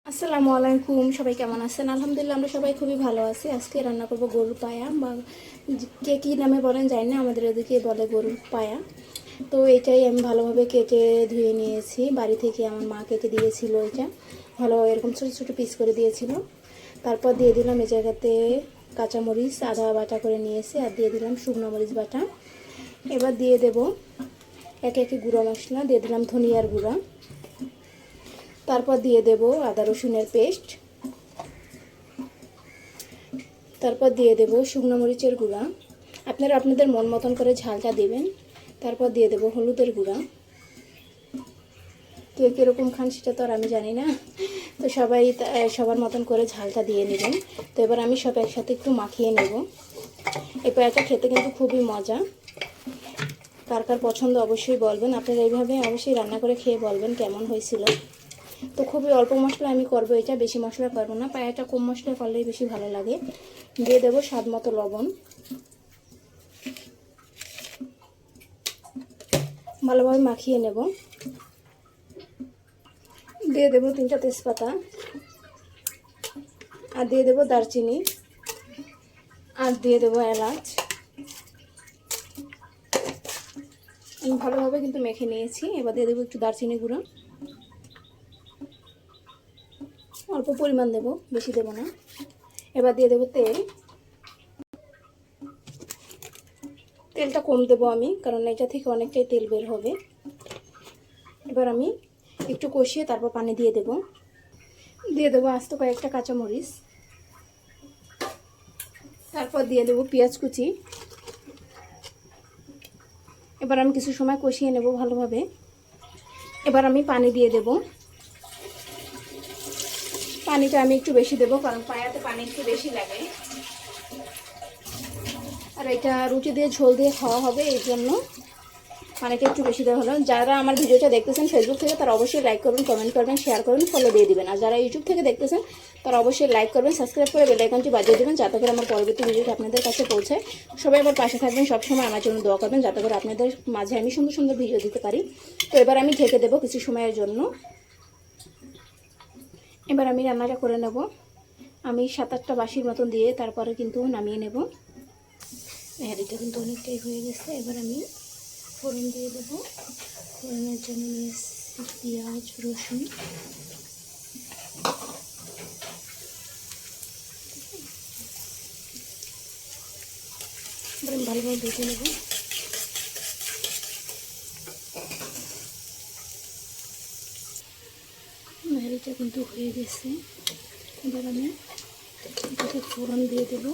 আসসালামু আলাইকুম, সবাই কেমন আছেন? আলহামদুলিল্লাহ আমরা সবাই খুবই ভালো আছি। আজকে রান্না করব গরুর পায়া, বা কে কী নামে বলেন জানি না, আমাদের ওদিকে বলে গরুর পায়া। তো এটাই আমি ভালোভাবে কেটে ধুয়ে নিয়েছি। বাড়ি থেকে আমার মা কেটে দিয়েছিল, এটা ভালোভাবে এরকম ছোটো ছোটো পিস করে দিয়েছিল। তারপর দিয়ে দিলাম এই জায়গাতে কাঁচামরিচ আদা বাটা করে নিয়েছি, আর দিয়ে দিলাম শুকনো মরিচ বাটা। এবার দিয়ে দেব একে একে গুঁড়ো মশলা, দিয়ে দিলাম ধনিয়ার গুঁড়া, তারপর দিয়ে দেব আদা রসুনের পেস্ট, তারপর দিয়ে দেব শুকনো মরিচের গুঁড়া। আপনারা আপনাদের মন মতন করে ঝালটা দেবেন। তারপর দিয়ে দেব হলুদের গুঁড়া। কে কীরকম খান সেটা তো আর আমি জানি না, তো সবাই সবার মতন করে ঝালটা দিয়ে নেবেন। তো এবার আমি সব একসাথে একটু মাখিয়ে নেব। এই পায়াটা খেতে কিন্তু খুবই মজা। কার কার পছন্দ অবশ্যই বলবেন। আপনারা এইভাবে অবশ্যই রান্না করে খেয়ে বলবেন কেমন হয়েছিল। তো খুবই অল্প মশলা আমি করবো, এটা বেশি মশলা করবো না। পায়াটা কম মশলা করলেই বেশি ভালো লাগে। দিয়ে দেবো স্বাদ মতো লবণ, ভালোভাবে মাখিয়ে নেব। দিয়ে দেবো 3টা তেজপাতা, আর দিয়ে দেবো দারচিনি, আর দিয়ে দেবো এলাচ। আমি ভালোভাবে কিন্তু মেখে নিয়েছি। এবার দিয়ে দেবো একটু দারচিনি গুঁড়ো, অল্প পরিমাণ দেব, বেশি দেব না। এবার দিয়ে দেবো তেল। তেলটা কম দেবো আমি, কারণ এটা থেকে অনেকটাই তেল বের হবে। এবার আমি একটু কষিয়ে তারপর পানি দিয়ে দেব। দিয়ে দেবো আস্ত কয়েকটা কাঁচামরিচ, তারপর দিয়ে দেবো পেঁয়াজ কুচি। এবার আমি কিছু সময় কষিয়ে নেব ভালোভাবে। এবার আমি পানি দিয়ে দেব। পানিটা আমি একটু বেশি দেবো, কারণ পায়াতে পানি একটু বেশি লাগে, আর এটা রুটি দিয়ে ঝোল দিয়ে খাওয়া হবে, এই জন্য পানিটা একটু বেশি দেওয়া হলো। যারা আমার ভিডিওটা দেখতেছেন ফেসবুক থেকে, তারা অবশ্যই লাইক করবেন, কমেন্ট করবেন, শেয়ার করবেন, ফলো দিয়ে দিবেন। আর যারা ইউটিউব থেকে দেখতেছেন তারা অবশ্যই লাইক করবেন, সাবস্ক্রাইব করে বেল আইকনটি বাজিয়ে দেবেন, যাতে করে আমার পরবর্তী ভিডিওটা আপনাদের কাছে পৌঁছায়। সবাই আবার পাশে থাকবেন, সবসময় আমার জন্য দোয়া করবেন, যাতে করে আপনাদের মাঝে আমি সুন্দর সুন্দর ভিডিও দিতে পারি। তো এবার আমি ঢেকে দেবো কিছু সময়ের জন্য। এবার আমি রান্নাটা করে নেব। আমি 7-8টা বাসির মতন দিয়ে তারপরে কিন্তু নামিয়ে নেব। এটা কিন্তু অনেকটাই হয়ে গেছে। এবার আমি ফোড়ন দিয়ে দেবো। ফোড়নের জন্য নিয়েছি পেঁয়াজ রসুন, এবার আমি ভালোভাবে ভেজে নেব। নাড়িটা কিন্তু হয়ে গেছে। এবার আমি এটাকে ফোড়ন দিয়ে দেবো।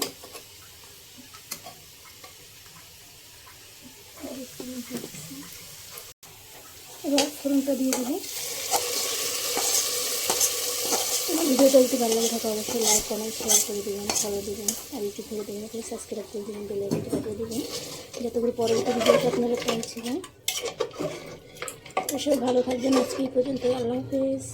এবার ফোড়নটা দিয়ে দেবো। ভিডিওটা যদি ভালো লাগে থাকে অবশ্যই লাইক কমেন্ট শেয়ার করে দেবেন, ফলো দেবেন, আর ইউটিউব থেকে দেখবেন তাহলে সাবস্ক্রাইব করে দেবেন, বেল আইকনটা বাজিয়ে দেবেন, যাতে করে পরবর্তী ভিডিওটা আপনারা পৌঁছে যায়। তো সবাই ভালো থাকবেন। আজকে এই পর্যন্ত। আল্লাহ হাফেজ।